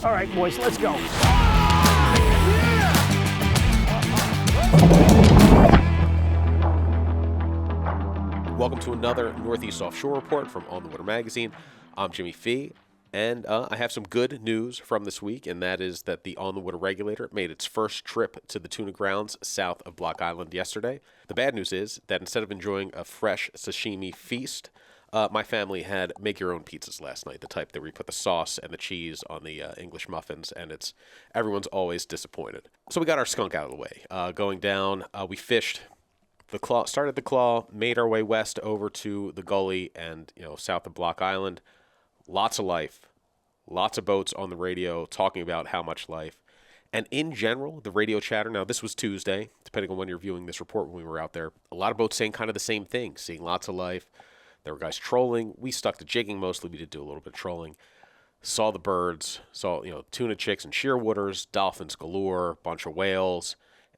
All right, boys, let's go. Welcome to another Northeast Offshore report from On the Water Magazine. I'm Jimmy Fee, and I have some good news from this week, and that is that the On the Water regulator made its first trip to the tuna grounds south of Block Island yesterday. The bad news is that instead of enjoying a fresh sashimi feast, my family had make-your-own pizzas last night, the type that we put the sauce and the cheese on the English muffins, and everyone's always disappointed. So we got our skunk out of the way. Going down, we fished. Started the claw, made our way west over to the gully and, south of Block Island. Lots of life, lots of boats on the radio talking about how much life. And in general, the radio chatter, now this was Tuesday, depending on when you're viewing this report when we were out there, a lot of boats saying kind of the same thing, seeing lots of life. There were guys trolling. We stuck to jigging mostly. We did do a little bit of trolling. Saw the birds, saw, tuna chicks and shearwaters, dolphins galore, bunch of whales.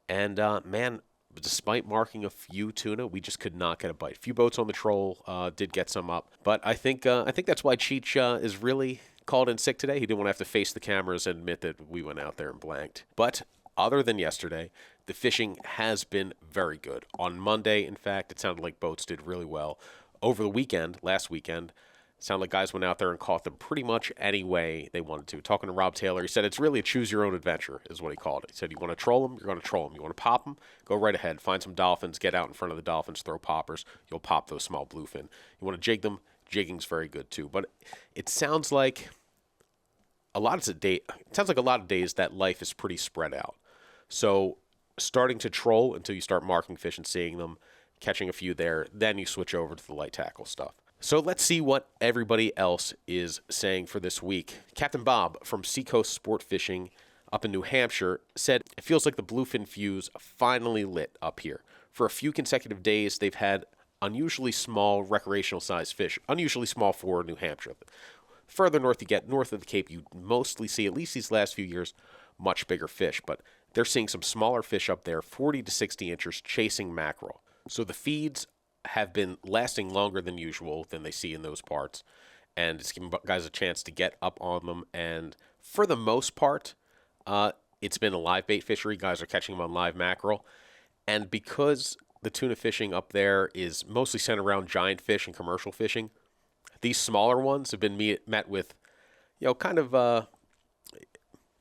And, man, despite marking a few tuna, we just could not get a bite. A few boats on the troll did get some up, but I think that's why Cheech is really called in sick today. He didn't want to have to face the cameras and admit that we went out there and blanked. But other than yesterday, the fishing has been very good. On Monday, in fact, it sounded like boats did really well. Over the weekend, last weekend, it sounded like guys went out there and caught them pretty much any way they wanted to. Talking to Rob Taylor, he said it's really a choose-your-own-adventure is what he called it. He said you want to troll them, you're going to troll them. You want to pop them, go right ahead. Find some dolphins, get out in front of the dolphins, throw poppers. You'll pop those small bluefin. You want to jig them, jigging's very good too. But it sounds like a lot of days that life is pretty spread out. So starting to troll until you start marking fish and seeing them, catching a few there, then you switch over to the light tackle stuff. So let's see what everybody else is saying for this week. Captain Bob from Seacoast Sport Fishing up in New Hampshire said it feels like the bluefin fuse finally lit up here. For a few consecutive days, they've had unusually small recreational-sized fish, unusually small for New Hampshire. Further north you get, north of the Cape, you mostly see, at least these last few years, much bigger fish. But they're seeing some smaller fish up there, 40 to 60 inches, chasing mackerel. So the feeds have been lasting longer than usual than they see in those parts, and it's giving guys a chance to get up on them. And for the most part, it's been a live bait fishery. Guys are catching them on live mackerel, and because the tuna fishing up there is mostly centered around giant fish and commercial fishing, these smaller ones have been met with, kind of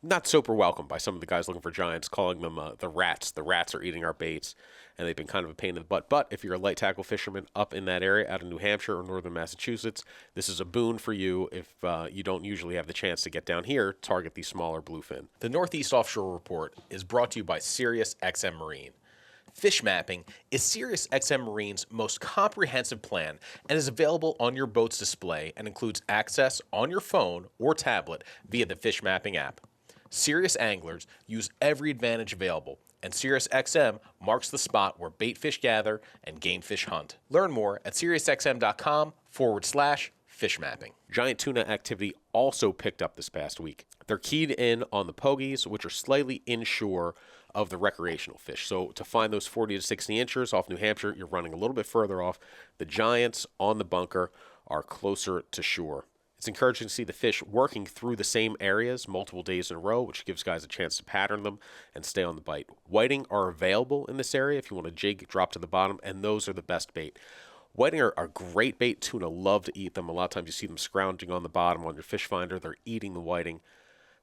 not super welcome by some of the guys looking for giants, calling them the rats. The rats are eating our baits, and they've been kind of a pain in the butt. But if you're a light tackle fisherman up in that area, out of New Hampshire or northern Massachusetts, this is a boon for you if you don't usually have the chance to get down here, target these smaller bluefin. The Northeast Offshore Report is brought to you by SiriusXM Marine. Fish mapping is SiriusXM Marine's most comprehensive plan and is available on your boat's display and includes access on your phone or tablet via the fish mapping app. Serious anglers use every advantage available, and SiriusXM marks the spot where bait fish gather and game fish hunt. Learn more at SiriusXM.com/fish mapping. Giant tuna activity also picked up this past week. They're keyed in on the pogies, which are slightly inshore of the recreational fish. So to find those 40 to 60 inches off New Hampshire, you're running a little bit further off. The giants on the bunker are closer to shore. It's encouraging to see the fish working through the same areas multiple days in a row, which gives guys a chance to pattern them and stay on the bite. Whiting are available in this area if you want to jig, drop to the bottom, and those are the best bait. Whiting are great bait. Tuna love to eat them. A lot of times you see them scrounging on the bottom on your fish finder. They're eating the whiting.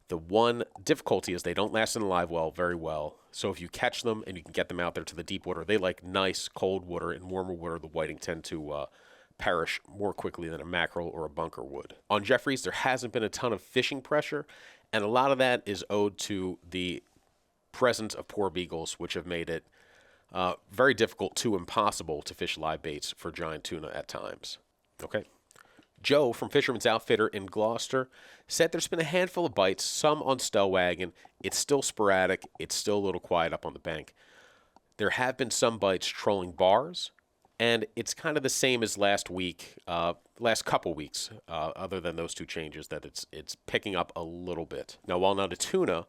The one difficulty is they don't last in the live well very well. So if you catch them and you can get them out there to the deep water, they like nice cold water. In warmer water, the whiting tend to perish more quickly than a mackerel or a bunker would. On Jeffries, there hasn't been a ton of fishing pressure, and a lot of that is owed to the presence of poor beagles, which have made it very difficult to impossible to fish live baits for giant tuna at times. Okay. Joe from Fisherman's Outfitter in Gloucester said there's been a handful of bites, some on Stellwagen. It's still sporadic. It's still a little quiet up on the bank. There have been some bites trolling bars, and it's kind of the same as last week, last couple weeks, other than those two changes, that it's picking up a little bit. Now, while not a tuna,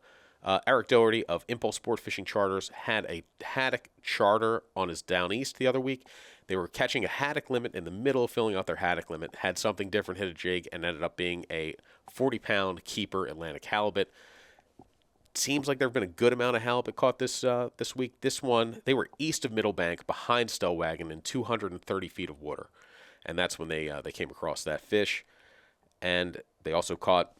Eric Doherty of Impulse Sport Fishing Charters had a haddock charter on his Down East the other week. They were catching a haddock limit in the middle of filling out their haddock limit, had something different hit a jig, and ended up being a 40-pound keeper Atlantic halibut. Seems like there have been a good amount of halibut caught this week. This one, they were east of Middlebank, behind Stellwagen, in 230 feet of water, and that's when they came across that fish. And they also caught,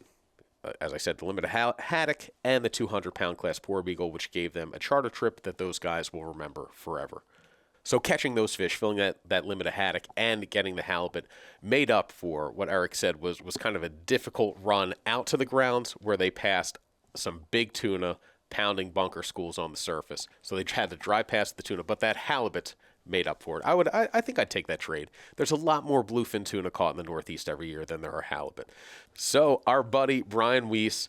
as I said, the limit of haddock and the 200-pound class porbeagle, which gave them a charter trip that those guys will remember forever. So catching those fish, filling that limit of haddock, and getting the halibut made up for what Eric said was kind of a difficult run out to the grounds where they passed some big tuna pounding bunker schools on the surface. So they had to drive past the tuna, but that halibut made up for it. I think I'd take that trade. There's a lot more bluefin tuna caught in the Northeast every year than there are halibut. So our buddy Brian Weiss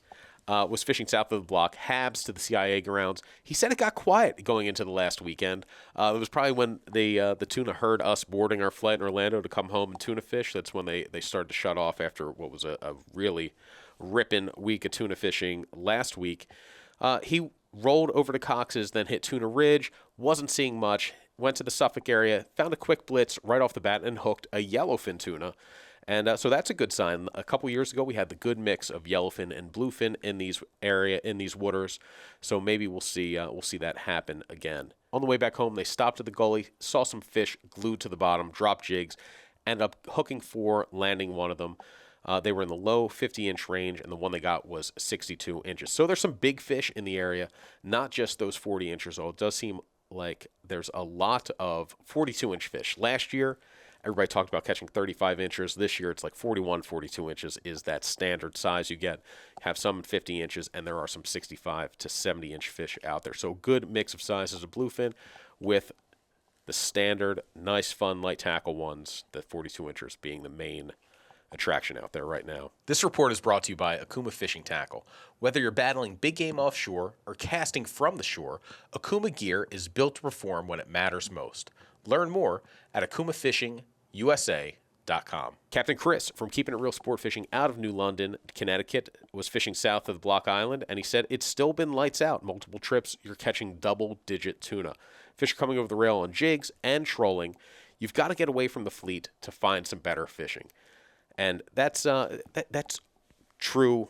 was fishing south of the block, Habs to the CIA grounds. He said it got quiet going into the last weekend. It was probably when the tuna heard us boarding our flight in Orlando to come home and tuna fish. That's when they started to shut off after what was a really ripping week of tuna fishing last week. He rolled over to Cox's, then hit Tuna Ridge, wasn't seeing much, went to the Suffolk area, found a quick blitz right off the bat, and hooked a yellowfin tuna. And so that's a good sign. A couple years ago, we had the good mix of yellowfin and bluefin in these waters. So maybe we'll see that happen again. On the way back home, they stopped at the gully, saw some fish glued to the bottom, dropped jigs, ended up hooking 4, landing one of them. They were in the low 50-inch range, and the one they got was 62 inches. So there's some big fish in the area, not just those 40 inches. Although it does seem like there's a lot of 42-inch fish. Last year, everybody talked about catching 35 inches. This year, it's like 41, 42 inches is that standard size you get. Have some 50 inches, and there are some 65 to 70-inch fish out there. So good mix of sizes of bluefin with the standard, nice, fun, light tackle ones, the 42 inches being the main attraction out there right now. This report is brought to you by Okuma Fishing Tackle. Whether you're battling big game offshore or casting from the shore, Okuma gear is built to perform when it matters most. Learn more at AkumaFishingUSA.com. Captain Chris from Keeping It Real Sport Fishing out of New London, Connecticut, was fishing south of the Block Island, and he said it's still been lights out. Multiple trips, you're catching double-digit tuna. Fish are coming over the rail on jigs and trolling. You've got to get away from the fleet to find some better fishing. And that's true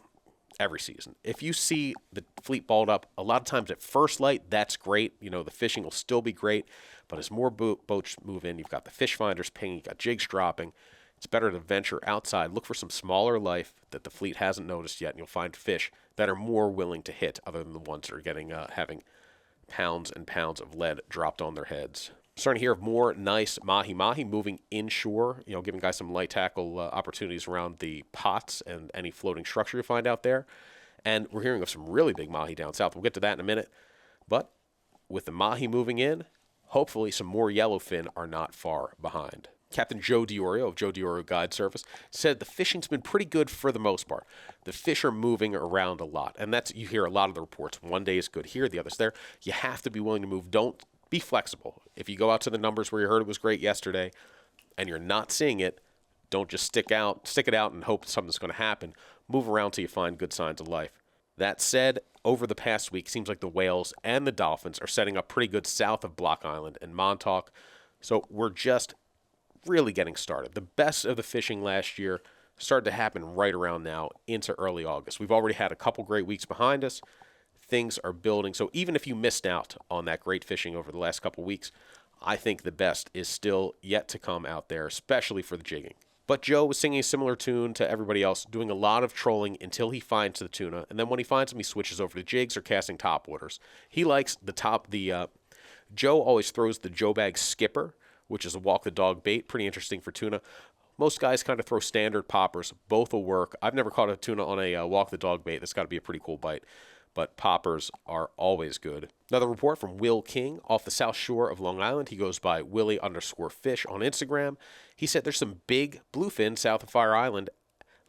every season. If you see the fleet balled up, a lot of times at first light, that's great. You know, the fishing will still be great. But as more boats move in, you've got the fish finders pinging, you've got jigs dropping. It's better to venture outside, look for some smaller life that the fleet hasn't noticed yet, and you'll find fish that are more willing to hit other than the ones that are getting having pounds and pounds of lead dropped on their heads. Starting to hear of more nice mahi-mahi moving inshore, giving guys some light tackle opportunities around the pots and any floating structure you find out there. And we're hearing of some really big mahi down south. We'll get to that in a minute. But with the mahi moving in, hopefully some more yellowfin are not far behind. Captain Joe Diorio of Joe Diorio Guide Service said the fishing's been pretty good for the most part. The fish are moving around a lot. And you hear a lot of the reports. One day is good here, the other's there. You have to be willing to move. Don't be flexible. If you go out to the numbers where you heard it was great yesterday and you're not seeing it, don't just stick it out and hope something's going to happen. Move around till you find good signs of life. That said, over the past week, seems like the whales and the dolphins are setting up pretty good south of Block Island and Montauk. So we're just really getting started. The best of the fishing last year started to happen right around now into early August. We've already had a couple great weeks behind us. Things are building. So even if you missed out on that great fishing over the last couple weeks, I think the best is still yet to come out there, especially for the jigging. But Joe was singing a similar tune to everybody else, doing a lot of trolling until he finds the tuna. And then when he finds them, he switches over to jigs or casting topwaters. He likes Joe always throws the Joe Bag Skipper, which is a walk the dog bait. Pretty interesting for tuna. Most guys kind of throw standard poppers. Both will work. I've never caught a tuna on a walk the dog bait. That's got to be a pretty cool bite. But poppers are always good. Another report from Will King off the south shore of Long Island. He goes by Willie_fish on Instagram. He said there's some big bluefin south of Fire Island.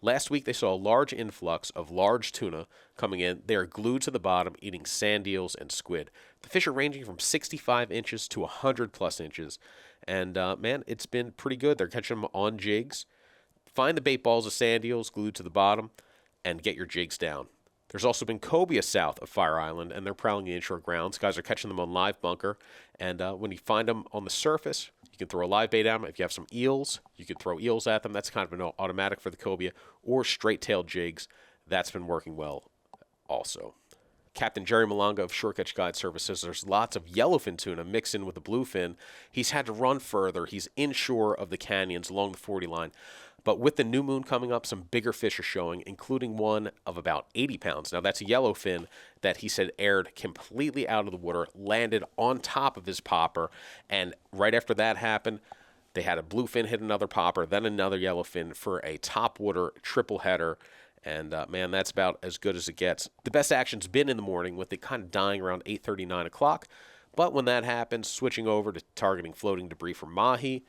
Last week they saw a large influx of large tuna coming in. They are glued to the bottom, eating sand eels and squid. The fish are ranging from 65 inches to 100+ inches. And, man, it's been pretty good. They're catching them on jigs. Find the bait balls of sand eels glued to the bottom and get your jigs down. There's also been cobia south of Fire Island, and they're prowling the inshore grounds. Guys are catching them on live bunker, and when you find them on the surface, you can throw a live bait at them. If you have some eels, you can throw eels at them. That's kind of an automatic for the cobia, or straight-tailed jigs. That's been working well also. Captain Jerry Malonga of Shore Catch Guide Services, there's lots of yellowfin tuna mixed in with the bluefin. He's had to run further. He's inshore of the canyons along the 40 line. But with the new moon coming up, some bigger fish are showing, including one of about 80 pounds. Now, that's a yellowfin that he said aired completely out of the water, landed on top of his popper, and right after that happened, they had a bluefin hit another popper, then another yellowfin for a topwater triple header. And, man, that's about as good as it gets. The best action's been in the morning with it kind of dying around 8:30, 9 o'clock. But when that happens, switching over to targeting floating debris from mahi,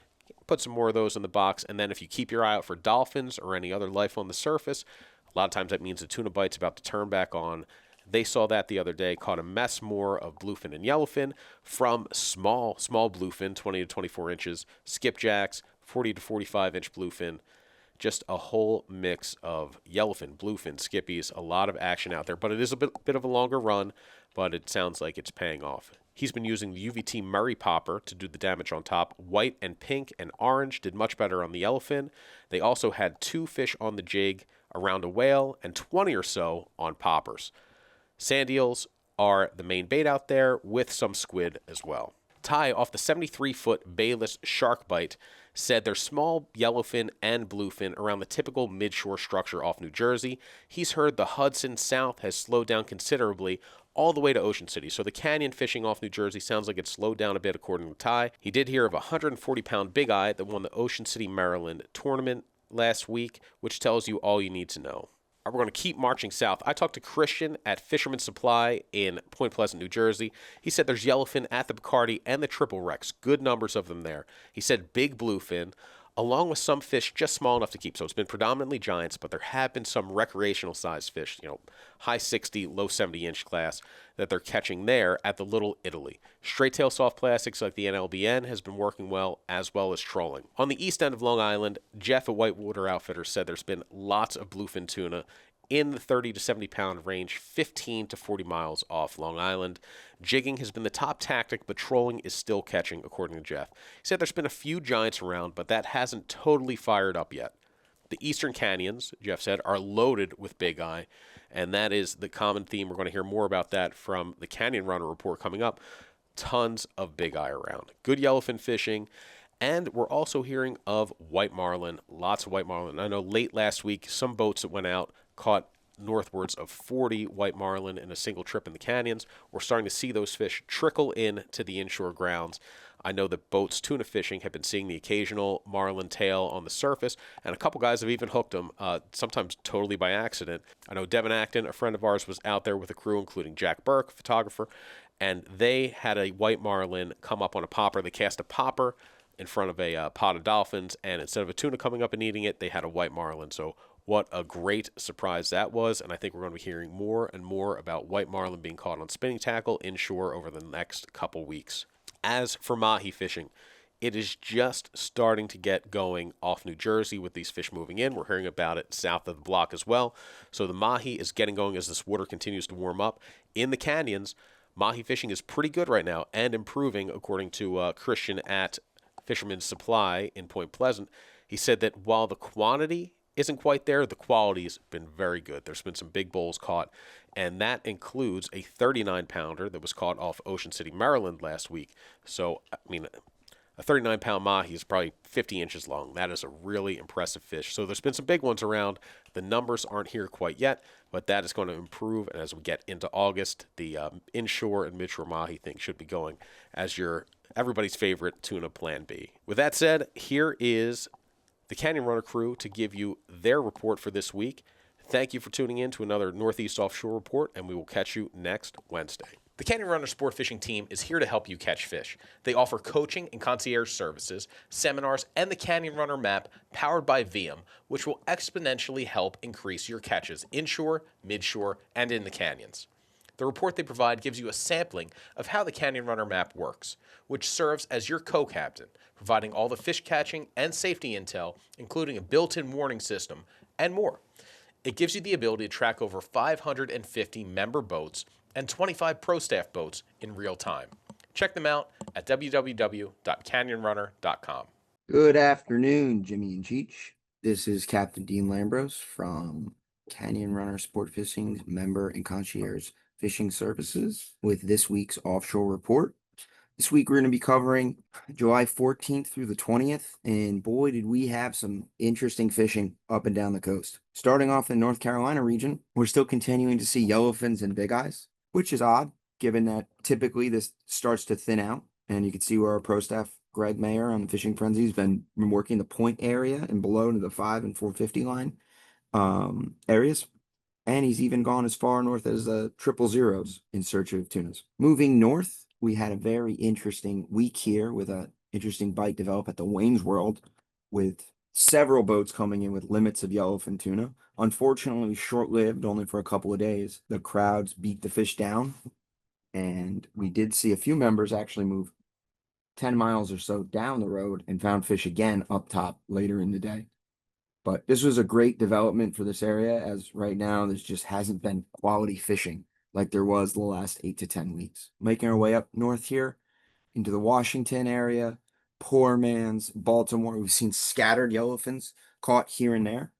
put some more of those in the box. And then if you keep your eye out for dolphins or any other life on the surface, a lot of times that means the tuna bite's about to turn back on. They saw that the other day, caught a mess more of bluefin and yellowfin from small bluefin, 20 to 24 inches, skipjacks, 40 to 45-inch bluefin. Just a whole mix of yellowfin, bluefin, skippies, a lot of action out there. But it is a bit of a longer run, but it sounds like it's paying off. He's been using the UVT Murray popper to do the damage on top. White and pink and orange did much better on the yellowfin. They also had 2 fish on the jig around a whale and 20 or so on poppers. Sand eels are the main bait out there with some squid as well. Ty, off the 73-foot bayless shark bite, said there's small yellowfin and bluefin around the typical midshore structure off New Jersey. He's heard the Hudson South has slowed down considerably all the way to Ocean City. So the canyon fishing off New Jersey sounds like it's slowed down a bit according to Ty. He did hear of a 140-pound bigeye that won the Ocean City, Maryland tournament last week, which tells you all you need to know. We're going to keep marching south. I talked to Christian at Fisherman's Supply in Point Pleasant, New Jersey. He said there's yellowfin at the Bacardi and the Triple Rex. Good numbers of them there. He said big bluefin, along with some fish just small enough to keep. So it's been predominantly giants, but there have been some recreational-sized fish, high 60, low 70-inch class that they're catching there at the Little Italy. Straight-tail soft plastics like the NLBN has been working well as trolling. On the east end of Long Island, Jeff at Whitewater Outfitters said there's been lots of bluefin tuna in the 30 to 70-pound range, 15 to 40 miles off Long Island. Jigging has been the top tactic, but trolling is still catching, according to Jeff. He said there's been a few giants around, but that hasn't totally fired up yet. The eastern canyons, Jeff said, are loaded with bigeye, and that is the common theme. We're going to hear more about that from the Canyon Runner report coming up. Tons of bigeye around. Good yellowfin fishing. And we're also hearing of white marlin, lots of white marlin. I know late last week, some boats that went out caught northwards of 40 white marlin in a single trip in the canyons. We're starting to see those fish trickle in to the inshore grounds. I know that boats tuna fishing have been seeing the occasional marlin tail on the surface, and a couple guys have even hooked them, sometimes totally by accident. I know Devin Acton, a friend of ours, was out there with a crew, including Jack Burke, photographer, and they had a white marlin come up on a popper. They cast a popper in front of a pod of dolphins, and instead of a tuna coming up and eating it, they had a white marlin. So what a great surprise that was, and I think we're going to be hearing more and more about white marlin being caught on spinning tackle inshore over the next couple weeks. As for mahi fishing, it is just starting to get going off New Jersey with these fish moving in. We're hearing about it south of the block as well. So the mahi is getting going as this water continues to warm up. In the canyons, mahi fishing is pretty good right now and improving, according to Christian at Fisherman's Supply in Point Pleasant. He said that while the quantity isn't quite there, the quality's been very good. There's been some big bowls caught, and that includes a 39-pounder that was caught off Ocean City, Maryland last week. So, I mean, a 39-pound mahi is probably 50 inches long. That is a really impressive fish. So there's been some big ones around. The numbers aren't here quite yet, but that is going to improve. And as we get into August, the inshore and midshore mahi thing should be going as your everybody's favorite tuna plan B. With that said, here is the Canyon Runner crew to give you their report for this week. Thank you for tuning in to another Northeast Offshore report, and we will catch you next Wednesday. The Canyon Runner Sport Fishing Team is here to help you catch fish. They offer coaching and concierge services, seminars, and the Canyon Runner map powered by VM, which will exponentially help increase your catches inshore, midshore, and in the canyons. The report they provide gives you a sampling of how the Canyon Runner map works, which serves as your co-captain, providing all the fish catching and safety intel, including a built-in warning system, and more. It gives you the ability to track over 550 member boats and 25 pro staff boats in real time. Check them out at www.canyonrunner.com. Good afternoon, Jimmy and Cheech. This is Captain Dean Lambros from Canyon Runner Sport Fishing's member and concierge fishing services with this week's offshore report. This week we're going to be covering July 14th through the 20th, and boy, did we have some interesting fishing up and down the coast. Starting off in North Carolina region, we're still continuing to see yellowfins and bigeyes, which is odd given that typically this starts to thin out, and you can see where our pro staff Greg Mayer on the Fishing Frenzy has been working the point area and below to the 5 and 450 line areas. And he's even gone as far north as the 000s in search of tunas. Moving north, we had a very interesting week here with an interesting bite develop at the Wayne's World with several boats coming in with limits of yellowfin tuna. Unfortunately, short-lived, only for a couple of days. The crowds beat the fish down, and we did see a few members actually move 10 miles or so down the road and found fish again up top later in the day. But this was a great development for this area, as right now there just hasn't been quality fishing like there was the last 8 to 10 weeks. Making our way up north here into the Washington area, Poor Man's, Baltimore, we've seen scattered yellowfins caught here and there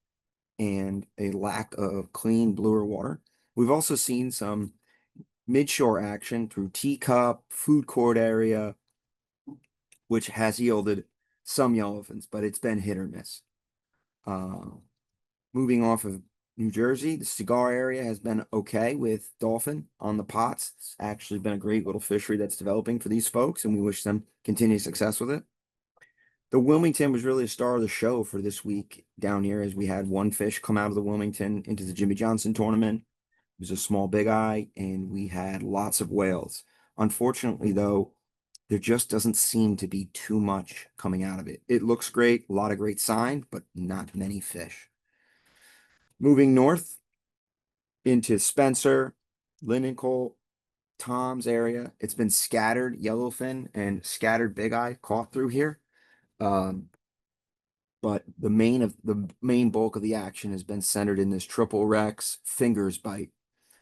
and a lack of clean, bluer water. We've also seen some midshore action through Teacup, food court area, which has yielded some yellowfins, but it's been hit or miss. Moving off of New Jersey, the cigar area has been okay with dolphin on the pots. It's actually been a great little fishery that's developing for these folks, and we wish them continued success with it. The Wilmington was really a star of the show for this week down here, as we had one fish come out of the Wilmington into the Jimmy Johnson tournament. It was a small bigeye, and we had lots of whales. Unfortunately, though, there just doesn't seem to be too much coming out of it. It looks great, a lot of great sign, but not many fish. Moving north into Spencer, Linnencoal, Tom's area, it's been scattered yellowfin and scattered bigeye caught through here. But the main bulk of the action has been centered in this triple Rex fingers bite.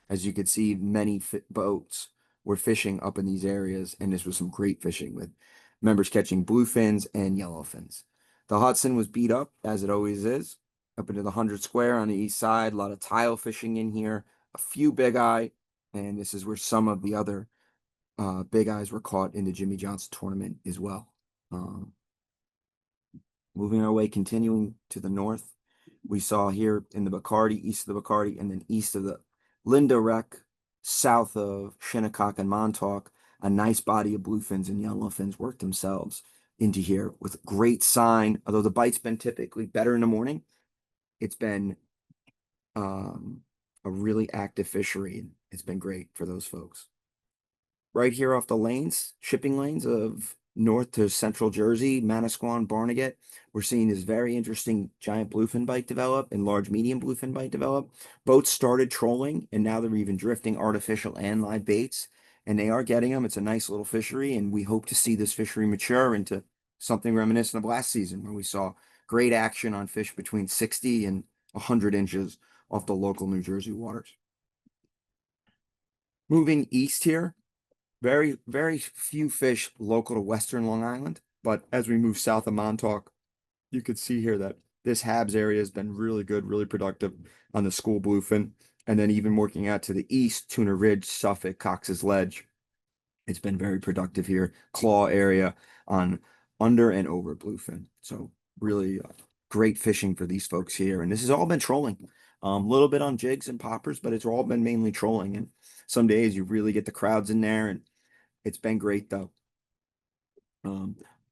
As you could see, many boats were fishing up in these areas, and this was some great fishing with members catching bluefins and yellowfins. The Hudson was beat up, as it always is, up into the 100 square on the east side. A lot of tile fishing in here, a few bigeye, and this is where some of the other bigeyes were caught in the Jimmy Johnson tournament as well. Moving our way, continuing to the north, we saw here in the Bacardi, east of the Bacardi, and then east of the Linda Wreck, south of Shinnecock and Montauk, a nice body of bluefins and yellowfins worked themselves into here with great sign. Although the bite's been typically better in the morning, it's been a really active fishery, and it's been great for those folks. Right here off the lanes, shipping lanes of north to central Jersey, Manasquan, Barnegat, we're seeing this very interesting giant bluefin bite develop and large medium bluefin bite develop. Boats started trolling, and now they're even drifting artificial and live baits, and they are getting them. It's a nice little fishery, and we hope to see this fishery mature into something reminiscent of last season, where we saw great action on fish between 60 and 100 inches off the local New Jersey waters. Moving east here, very, very few fish local to Western Long Island, but as we move south of Montauk, you could see here that this Habs area has been really good, really productive on the school bluefin. And then even working out to the east, Tuna Ridge, Suffolk, Cox's Ledge. It's been very productive here. Claw area on under and over bluefin. So really great fishing for these folks here. And this has all been trolling. A little bit on jigs and poppers, but it's all been mainly trolling. And some days you really get the crowds in there, and it's been great though.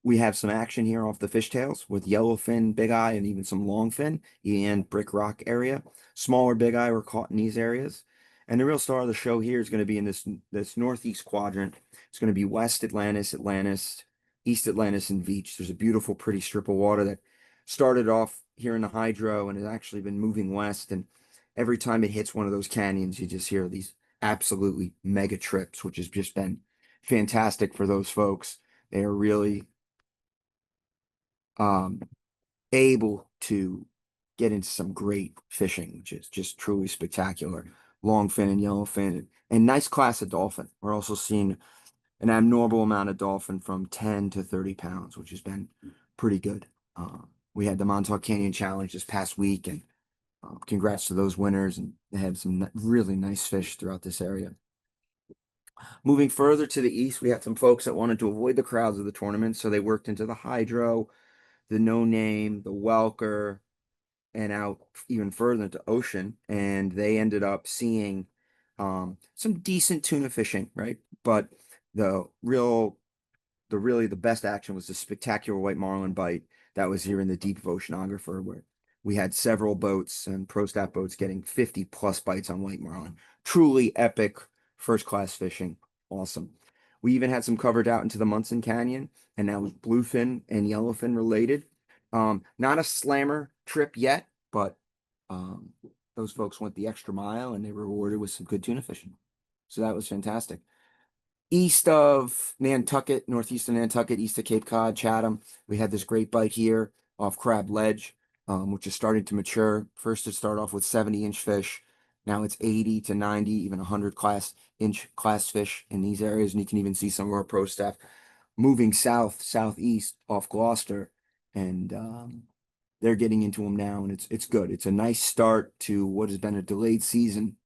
We have some action here off the fishtails with yellowfin, bigeye, and even some longfin and Brick Rock area. Smaller bigeye were caught in these areas. And the real star of the show here is going to be in this northeast quadrant. It's going to be West Atlantis, East Atlantis, and Veach. There's a beautiful, pretty strip of water that started off here in the hydro and has actually been moving west. And every time it hits one of those canyons, you just hear these absolutely mega trips, which has just been fantastic for those folks. They are really able to get into some great fishing, which is just truly spectacular. Longfin and yellowfin, and nice class of dolphin. We're also seeing an abnormal amount of dolphin from 10 to 30 pounds, which has been pretty good. We had the Montauk Canyon Challenge this past week, and congrats to those winners. And they had some really nice fish throughout this area. Moving further to the east, we had some folks that wanted to avoid the crowds of the tournament, so they worked into the hydro, the no name, the welker, and out even further into ocean, and they ended up seeing some decent tuna fishing, right? But the really the best action was the spectacular white marlin bite that was here in the deep of oceanographer, where we had several boats and pro staff boats getting 50 plus bites on white marlin. Truly epic first class fishing. Awesome. We even had some covered out into the Munson Canyon, and that was bluefin and yellowfin related. Not a slammer trip yet, but those folks went the extra mile and they were rewarded with some good tuna fishing. So that was fantastic. East of Nantucket, northeast of Nantucket, east of Cape Cod, Chatham, we had this great bite here off Crab Ledge, which is starting to mature. First, it started off with 70-inch fish. Now it's 80 to 90, even 100-inch class fish in these areas. And you can even see some of our pro staff moving southeast off Gloucester, and they're getting into them now, and it's good. It's a nice start to what has been a delayed season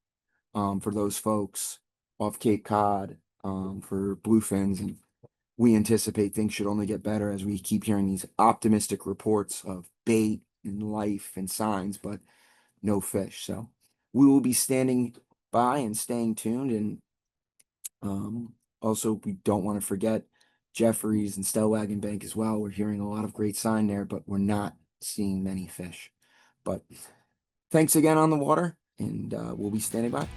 for those folks off Cape Cod for bluefins, and we anticipate things should only get better as we keep hearing these optimistic reports of bait and life and signs, but no fish. So we will be standing by and staying tuned, and also we don't want to forget Jeffries and Stellwagen Bank as well. We're hearing a lot of great sign there, but we're not seeing many fish. But thanks again on the water, and we'll be standing by.